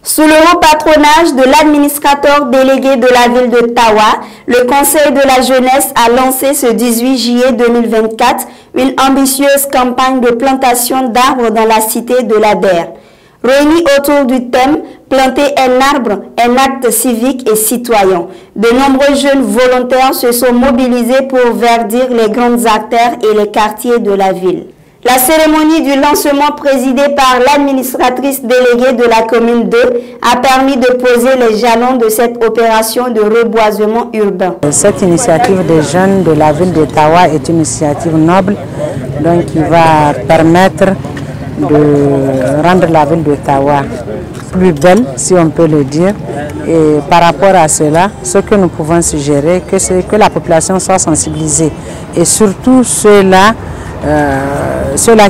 Sous le haut patronage de l'administrateur délégué de la ville de Tawa, le Conseil de la jeunesse a lancé ce 18 juillet 2024 une ambitieuse campagne de plantation d'arbres dans la cité de l'Ader. Réunis autour du thème « Planter un arbre, un acte civique et citoyen », de nombreux jeunes volontaires se sont mobilisés pour verdir les grandes artères et les quartiers de la ville. La cérémonie du lancement présidée par l'administratrice déléguée de la commune 2 a permis de poser les jalons de cette opération de reboisement urbain. Cette initiative des jeunes de la ville de Tawa est une initiative noble donc qui va permettre de rendre la ville de Tawa plus belle, si on peut le dire. Et par rapport à cela, ce que nous pouvons suggérer, c'est que la population soit sensibilisée et surtout ceux-là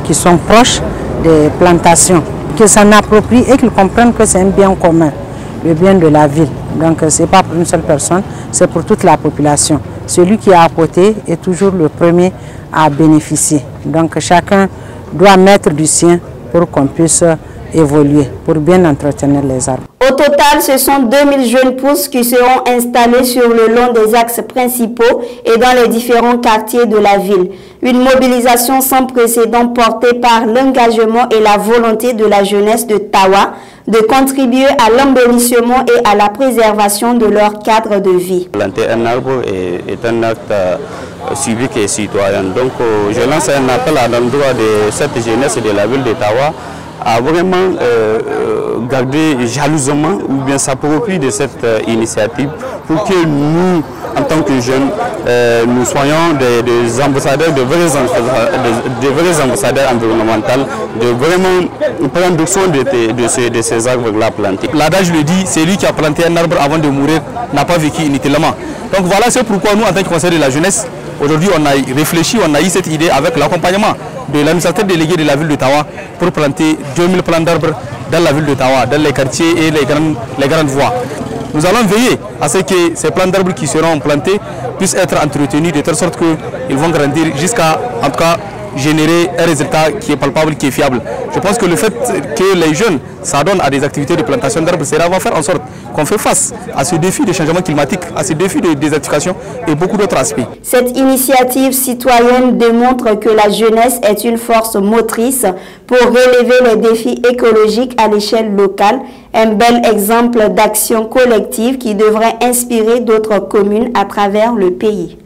qui sont proches des plantations, qu'ils s'en approprient et qu'ils comprennent que c'est un bien commun, le bien de la ville. Donc ce n'est pas pour une seule personne, c'est pour toute la population. Celui qui est à côté est toujours le premier à bénéficier. Donc chacun doit mettre du sien pour qu'on puisse évoluer, pour bien entretenir les arbres. Au total, ce sont 2000 jeunes pousses qui seront installés sur le long des axes principaux et dans les différents quartiers de la ville. Une mobilisation sans précédent portée par l'engagement et la volonté de la jeunesse de Tawa de contribuer à l'embellissement et à la préservation de leur cadre de vie. Planter un arbre est un acte civique et citoyen. Donc je lance un appel à l'endroit de cette jeunesse de la ville de Tawa à vraiment garder jalousement ou bien s'approprier de cette initiative pour que nous, en tant que jeunes, nous soyons des ambassadeurs, de vrais ambassadeurs environnementaux, de vraiment prendre soin de ces arbres-là plantés. L'adage le dit, c'est lui qui a planté un arbre avant de mourir, n'a pas vécu inutilement. Donc voilà, c'est pourquoi nous, en tant que conseil de la jeunesse, aujourd'hui on a réfléchi, on a eu cette idée avec l'accompagnement de l'administrateur délégué de la ville de Tawa pour planter 2000 plants d'arbres dans la ville de Tawa, dans les quartiers et les grandes voies. Nous allons veiller à ce que ces plants d'arbres qui seront plantés puissent être entretenus de telle sorte qu'ils vont grandir jusqu'à, en tout cas, générer un résultat qui est palpable, qui est fiable. Je pense que le fait que les jeunes s'adonnent à des activités de plantation d'arbres, cela va faire en sorte qu'on fait face à ce défi de changement climatique, à ce défi de désertification et beaucoup d'autres aspects. Cette initiative citoyenne démontre que la jeunesse est une force motrice pour relever les défis écologiques à l'échelle locale, un bel exemple d'action collective qui devrait inspirer d'autres communes à travers le pays.